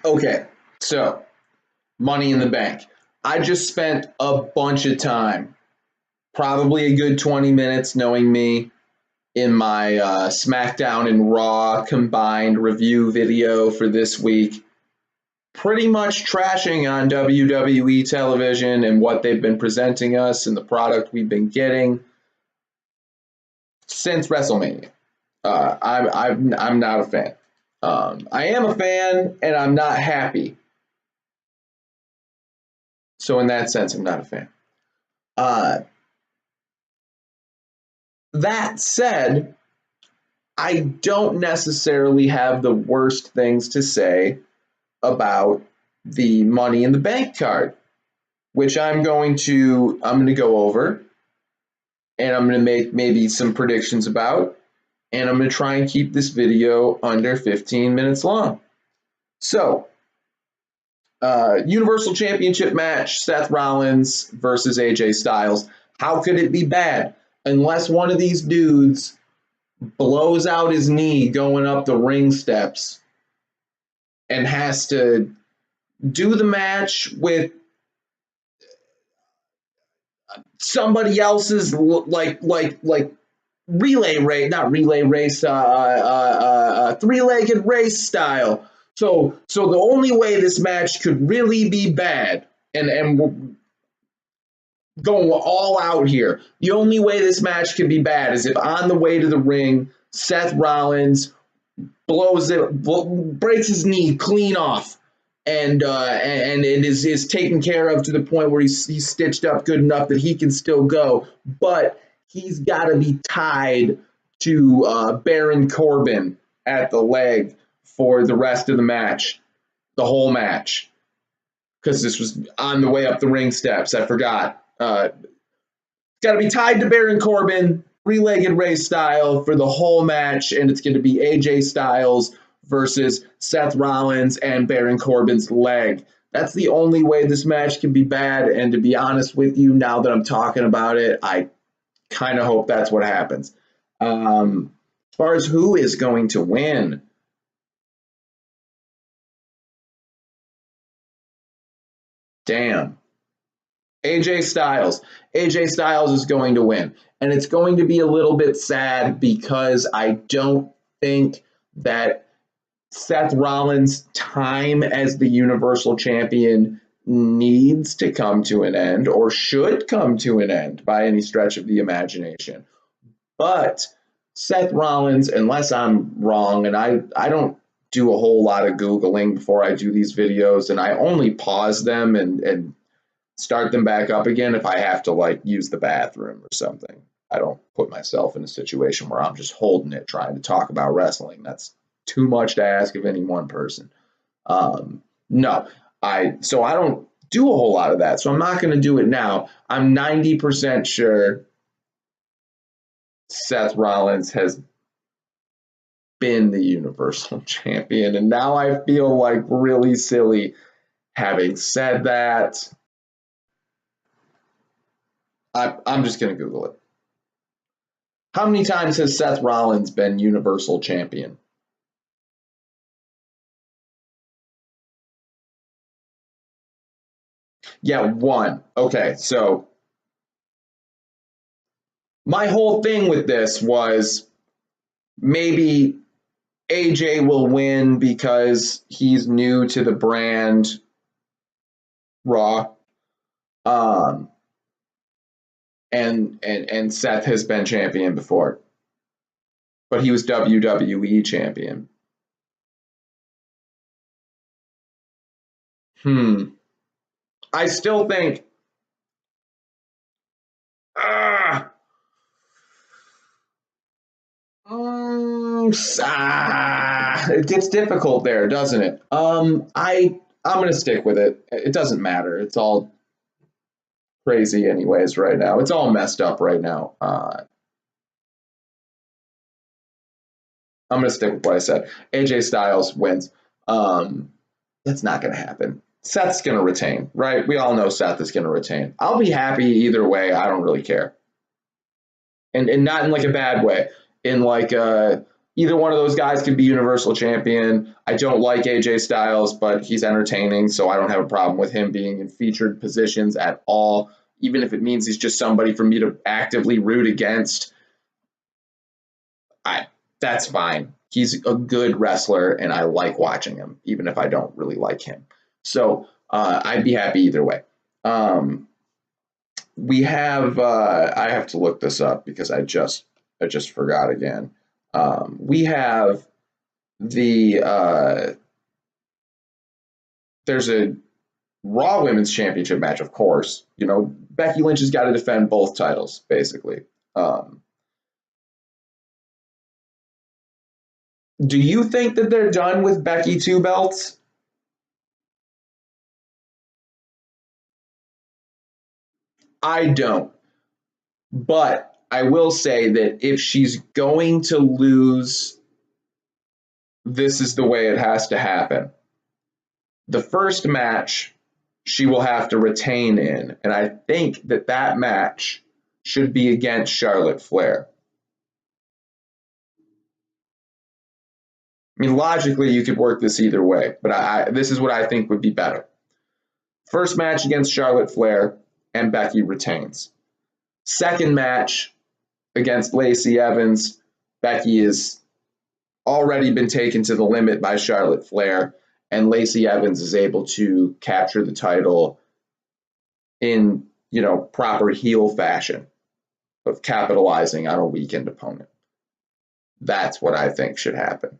Okay, so Money in the Bank. I just spent a bunch of time, probably a good 20 minutes, knowing me, in my SmackDown and Raw combined review video for this week, pretty much trashing on WWE television and what they've been presenting us and the product we've been getting since WrestleMania. I'm not a fan. I am a fan, and I'm not happy. So in that sense, I'm not a fan. That said, I don't necessarily have the worst things to say about the Money in the Bank card, which I'm going to go over, and I'm going to make maybe some predictions about, and I'm going to try and keep this video under 15 minutes long. So, Universal Championship match, Seth Rollins versus AJ Styles. How could it be bad? Unless one of these dudes blows out his knee going up the ring steps and has to do the match with somebody else's relay race, not relay race, three-legged race style. So the only way this match could really be bad, and going all out here, the only way this match can be bad is if on the way to the ring, Seth Rollins breaks his knee clean off, and it is taken care of to the point where he's stitched up good enough that he can still go, but he's got to be tied to Baron Corbin at the leg for the rest of the match, the whole match, because this was on the way up the ring steps. I forgot. Got to be tied to Baron Corbin, three-legged race style for the whole match, and it's going to be AJ Styles versus Seth Rollins and Baron Corbin's leg. That's the only way this match can be bad, and to be honest with you, now that I'm talking about it, I kind of hope that's what happens. As far as who is going to win, damn. AJ Styles. AJ Styles is going to win. And it's going to be a little bit sad because I don't think that Seth Rollins' time as the Universal Champion needs to come to an end or should come to an end by any stretch of the imagination. But Seth Rollins, unless I'm wrong, and I don't do a whole lot of Googling before I do these videos, and I only pause them and start them back up again if I have to use the bathroom or something. I don't put myself in a situation where I'm just holding it trying to talk about wrestling. That's too much to ask of any one person. No, I don't do a whole lot of that. So I'm not going to do it now. I'm 90% sure Seth Rollins has been the Universal Champion, and now I feel like really silly having said that. I'm just going to Google it. How many times has Seth Rollins been Universal Champion? Yeah, one. Okay, so my whole thing with this was maybe AJ will win because he's new to the brand Raw. And Seth has been champion before, but he was WWE champion. I still think it gets difficult there, doesn't it? I'm gonna stick with it. It doesn't matter. It's all crazy anyways right now. It's all messed up right now. I'm gonna stick with what I said. AJ Styles wins. That's not gonna happen. Seth's gonna retain, right? We all know Seth is gonna retain. I'll be happy either way. I don't really care. And not in a bad way. In Either one of those guys could be Universal Champion. I don't like AJ Styles, but he's entertaining, so I don't have a problem with him being in featured positions at all, even if it means he's just somebody for me to actively root against. That's fine. He's a good wrestler, and I like watching him, even if I don't really like him. So I'd be happy either way. We have I have to look this up because I just forgot again. We have the there's a Raw Women's Championship match, of course. You know, Becky Lynch has got to defend both titles, basically. Do you think that they're done with Becky 2 belts? I don't. But I will say that if she's going to lose, this is the way it has to happen. The first match she will have to retain in, and I think that that match should be against Charlotte Flair. I mean, logically, you could work this either way, but this is what I think would be better. First match against Charlotte Flair, and Becky retains. Second match against Lacey Evans, Becky has already been taken to the limit by Charlotte Flair, and Lacey Evans is able to capture the title in, you know, proper heel fashion of capitalizing on a weakened opponent. That's what I think should happen.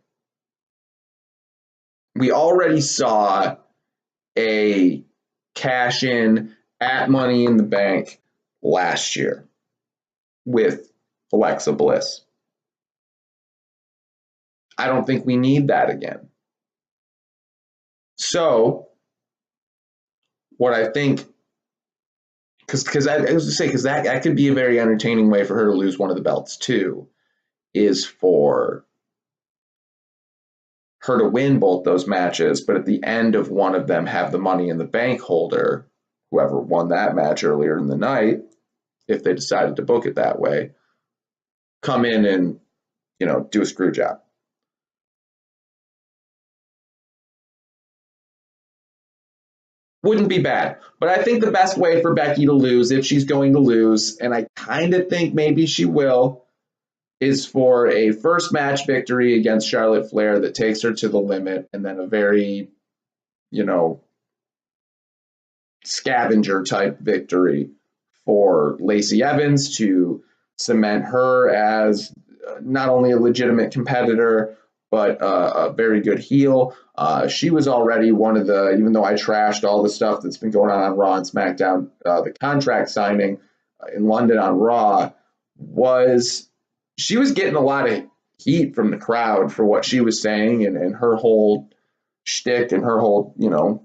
We already saw a cash in at Money in the Bank last year with Alexa Bliss. I don't think we need that again. So, what I think, because I was going to say, because that could be a very entertaining way for her to lose one of the belts too, is for her to win both those matches, but at the end of one of them have the Money in the Bank holder, whoever won that match earlier in the night, if they decided to book it that way, come in and, you know, do a screw job. Wouldn't be bad. But I think the best way for Becky to lose, if she's going to lose, and I kind of think maybe she will, is for a first match victory against Charlotte Flair that takes her to the limit, and then a very, you know, scavenger type victory for Lacey Evans to cement her as not only a legitimate competitor, but a very good heel. She was already one of the, even though I trashed all the stuff that's been going on Raw and SmackDown, the contract signing in London on Raw she was getting a lot of heat from the crowd for what she was saying and her whole shtick and her whole, you know,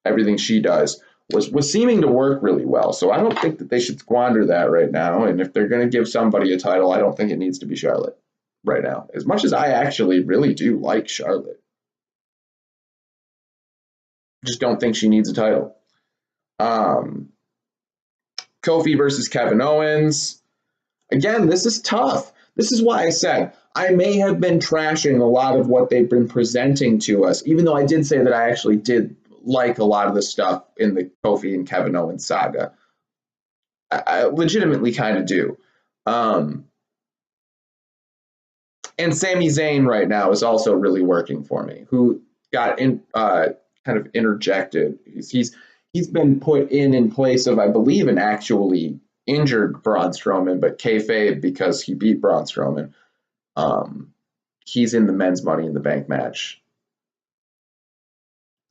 everything she does was seeming to work really well. So I don't think that they should squander that right now. And if they're going to give somebody a title, I don't think it needs to be Charlotte right now. As much as I actually really do like Charlotte, just don't think she needs a title. Kofi versus Kevin Owens. Again, this is tough. This is why I said I may have been trashing a lot of what they've been presenting to us, even though I did say that I actually did like a lot of the stuff in the Kofi and Kevin Owens saga. I legitimately kind of do. And Sami Zayn right now is also really working for me, who got kind of interjected. He's been put in place of, I believe, an actually injured Braun Strowman, but kayfabe because he beat Braun Strowman. He's in the men's Money in the Bank match.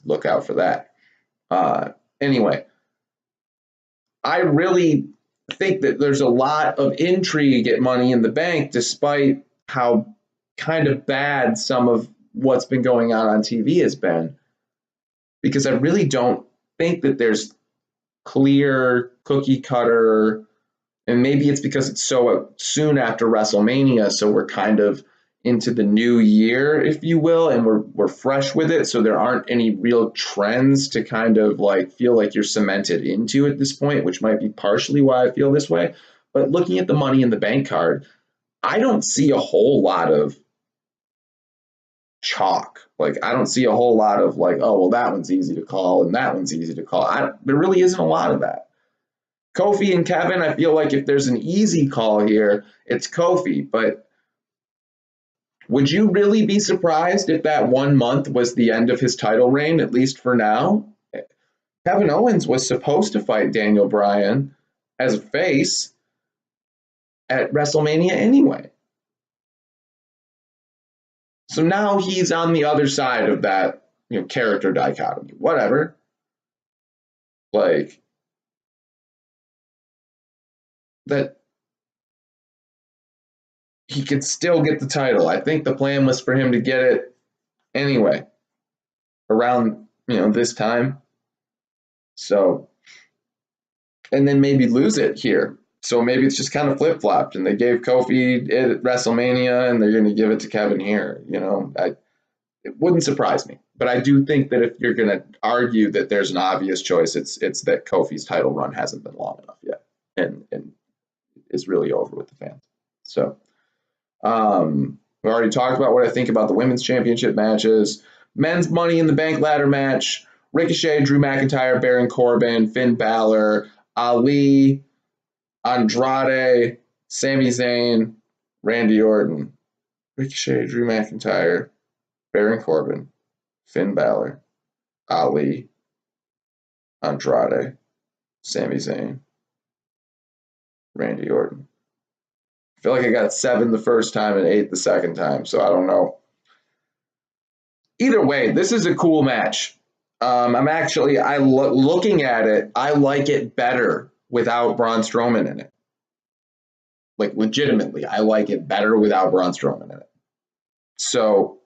Look out for that. Anyway, I really think that there's a lot of intrigue at Money in the Bank, despite how kind of bad some of what's been going on TV has been, because I really don't think that there's clear cookie cutter, and maybe it's because it's so soon after WrestleMania, so we're kind of into the new year, if you will, and we're fresh with it, so there aren't any real trends to kind of like feel like you're cemented into at this point, which might be partially why I feel this way. But looking at the Money in the Bank card, I don't see a whole lot of chalk. Like, I don't see a whole lot of like, oh, well, that one's easy to call and that one's easy to call. There really isn't a lot of that. Kofi and Kevin, I feel like if there's an easy call here, it's Kofi. But would you really be surprised if that 1 month was the end of his title reign, at least for now? Kevin Owens was supposed to fight Daniel Bryan as a face at WrestleMania anyway. So now he's on the other side of that, character dichotomy. Whatever. Like, that he could still get the title. I think the plan was for him to get it anyway, around, this time. So, and then maybe lose it here. So maybe it's just kind of flip-flopped, and they gave Kofi it at WrestleMania, and they're going to give it to Kevin here. It wouldn't surprise me. But I do think that if you're going to argue that there's an obvious choice, it's that Kofi's title run hasn't been long enough yet, and is really over with the fans. So we already talked about what I think about the women's championship matches. Men's Money in the Bank ladder match: Ricochet, Drew McIntyre, Baron Corbin, Finn Balor, Ali, Andrade, Sami Zayn, Randy Orton. Ricochet, Drew McIntyre, Baron Corbin, Finn Balor, Ali, Andrade, Sami Zayn, Randy Orton. I feel like I got 7 the first time and 8 the second time, so I don't know. Either way, this is a cool match. Looking at it, I like it better without Braun Strowman in it. Like, legitimately, I like it better without Braun Strowman in it. So,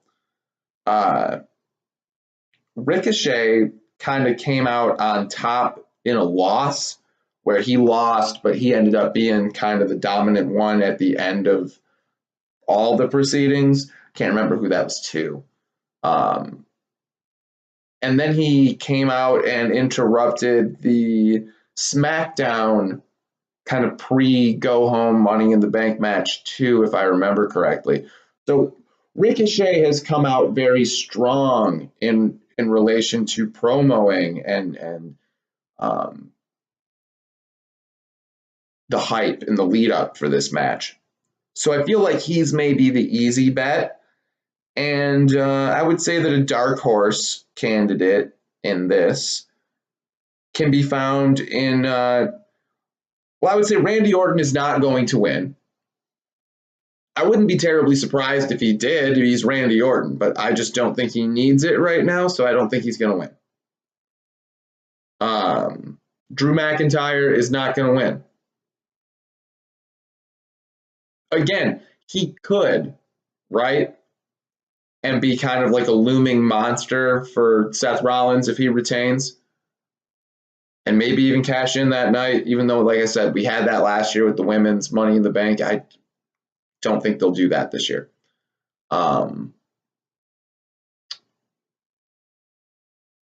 Ricochet kind of came out on top in a loss, where he lost, but he ended up being kind of the dominant one at the end of all the proceedings. Can't remember who that was to. And then he came out and interrupted the SmackDown kind of pre-go-home Money in the Bank match too, if I remember correctly. So Ricochet has come out very strong in relation to promoing and the hype and the lead up for this match. So I feel like he's maybe the easy bet. And I would say that a dark horse candidate in this can be found in, I would say Randy Orton is not going to win. I wouldn't be terribly surprised if he did. He's Randy Orton, but I just don't think he needs it right now, so I don't think he's going to win. Drew McIntyre is not going to win. Again, he could, right? And be kind of like a looming monster for Seth Rollins if he retains. And maybe even cash in that night, even though, like I said, we had that last year with the women's Money in the Bank. I don't think they'll do that this year. I'm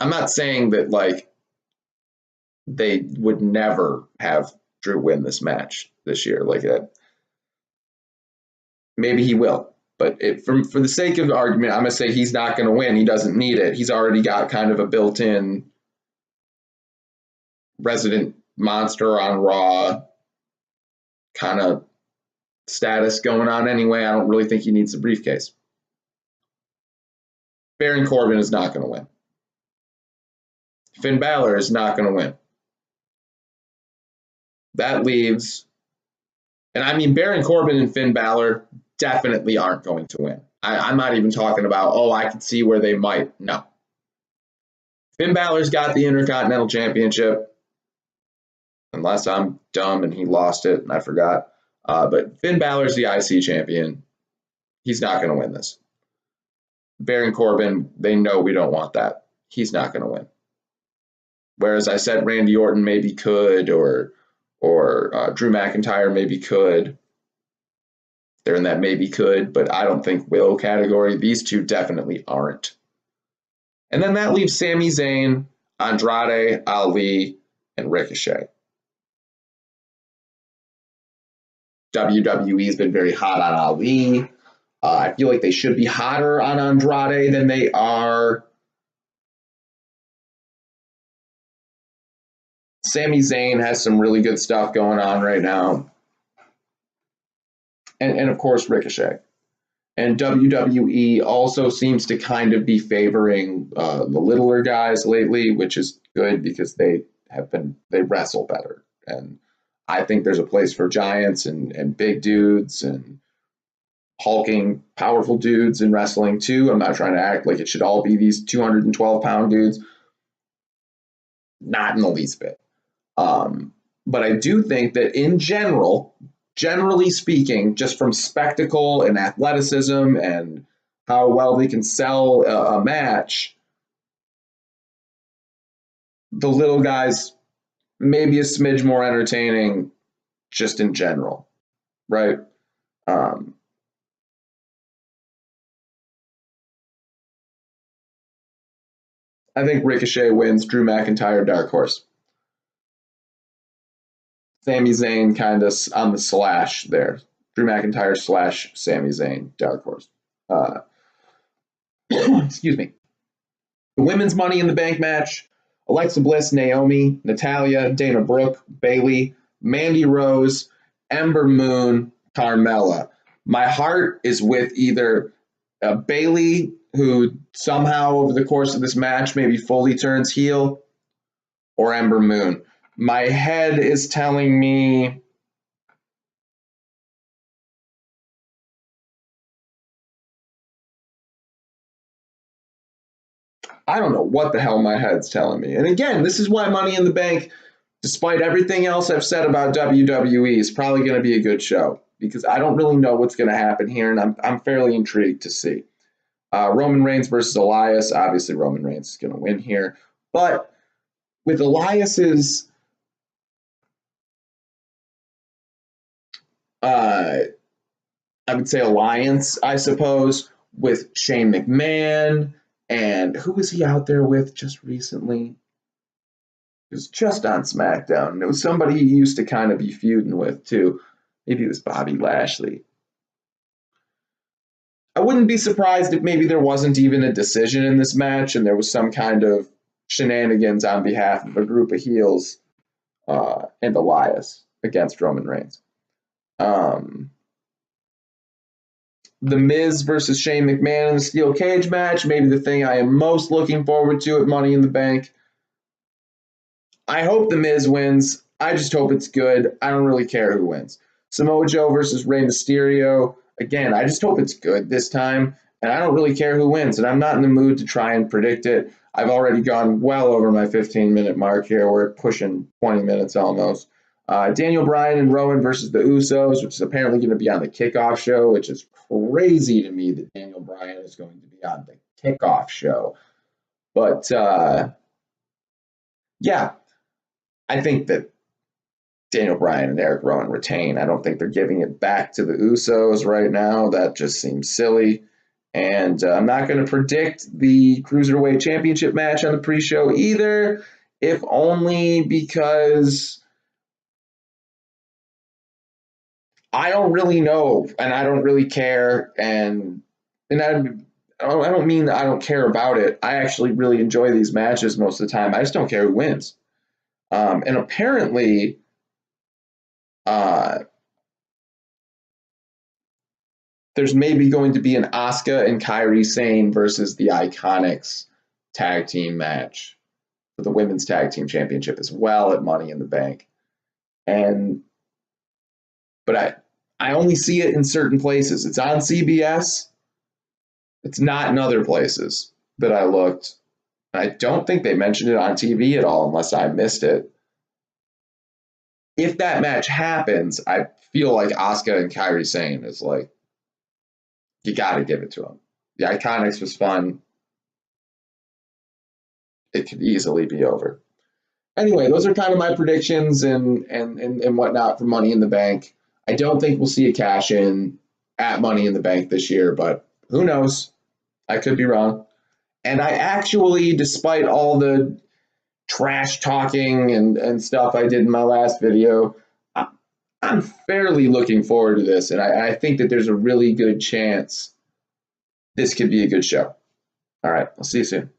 not saying that, like, they would never have Drew win this match this year. Like that. Maybe he will. But for the sake of the argument, I'm going to say he's not going to win. He doesn't need it. He's already got kind of a built-in resident monster on Raw kind of status going on anyway. I don't really think he needs the briefcase. Baron Corbin is not going to win. Finn Balor is not going to win. That leaves, and I mean, Baron Corbin and Finn Balor definitely aren't going to win. I'm not even talking about, I can see where they might. No. Finn Balor's got the Intercontinental Championship, unless I'm dumb and he lost it and I forgot. But Finn Balor's the IC champion. He's not going to win this. Baron Corbin, they know we don't want that. He's not going to win. Whereas I said Randy Orton maybe could, or Drew McIntyre maybe could. They're in that maybe could, but I don't think will category. These two definitely aren't. And then that leaves Sami Zayn, Andrade, Ali, and Ricochet. WWE's been very hot on Ali. I feel like they should be hotter on Andrade than they are. Sami Zayn has some really good stuff going on right now. And of course, Ricochet. And WWE also seems to kind of be favoring the littler guys lately, which is good because they wrestle better. And I think there's a place for giants and big dudes and hulking, powerful dudes in wrestling too. I'm not trying to act like it should all be these 212-pound dudes. Not in the least bit. But I do think that in general, generally speaking, just from spectacle and athleticism and how well they can sell a match, the little guys maybe a smidge more entertaining just in general, right? I think Ricochet wins. Drew McIntyre, dark horse. Sami Zayn kind of on the slash there. Drew McIntyre / Sami Zayn, dark horse. Excuse me. The women's Money in the Bank match: Alexa Bliss, Naomi, Natalya, Dana Brooke, Bayley, Mandy Rose, Ember Moon, Carmella. My heart is with either Bayley, who somehow over the course of this match maybe fully turns heel, or Ember Moon. My head is telling me I don't know what the hell my head's telling me. And again, this is why Money in the Bank, despite everything else I've said about WWE, is probably going to be a good show because I don't really know what's going to happen here, and I'm fairly intrigued to see. Roman Reigns versus Elias. Obviously, Roman Reigns is going to win here. But with Elias's I would say alliance, I suppose, with Shane McMahon, and who was he out there with just recently? It was just on SmackDown, and it was somebody he used to kind of be feuding with too. Maybe it was Bobby Lashley. I wouldn't be surprised if maybe there wasn't even a decision in this match and there was some kind of shenanigans on behalf of a group of heels and Elias against Roman Reigns. The Miz versus Shane McMahon in the steel cage match, maybe the thing I am most looking forward to at Money in the Bank. I hope the Miz wins. I just hope it's good. I don't really care who wins. Samoa Joe versus Rey Mysterio. Again, I just hope it's good this time, and I don't really care who wins, and I'm not in the mood to try and predict it. I've already gone well over my 15-minute mark here. We're pushing 20 minutes almost. Daniel Bryan and Rowan versus the Usos, which is apparently going to be on the kickoff show, which is crazy to me that Daniel Bryan is going to be on the kickoff show. But, yeah, I think that Daniel Bryan and Eric Rowan retain. I don't think they're giving it back to the Usos right now. That just seems silly. And I'm not going to predict the Cruiserweight Championship match on the pre-show either, if only because I don't really know and I don't really care. And I don't mean that I don't care about it. I actually really enjoy these matches most of the time. I just don't care who wins. And apparently, there's maybe going to be an Asuka and Kairi Sane versus the Iconics tag team match for the Women's Tag Team Championship as well at Money in the Bank. But I only see it in certain places. It's on CBS. It's not in other places that I looked. I don't think they mentioned it on TV at all unless I missed it. If that match happens, I feel like Asuka and Kairi Sane is like, you got to give it to them. The Iconics was fun. It could easily be over. Anyway, those are kind of my predictions and whatnot for Money in the Bank. I don't think we'll see a cash in at Money in the Bank this year, but who knows? I could be wrong. And I actually, despite all the trash talking and stuff I did in my last video, I'm fairly looking forward to this. And I think that there's a really good chance this could be a good show. All right, I'll see you soon.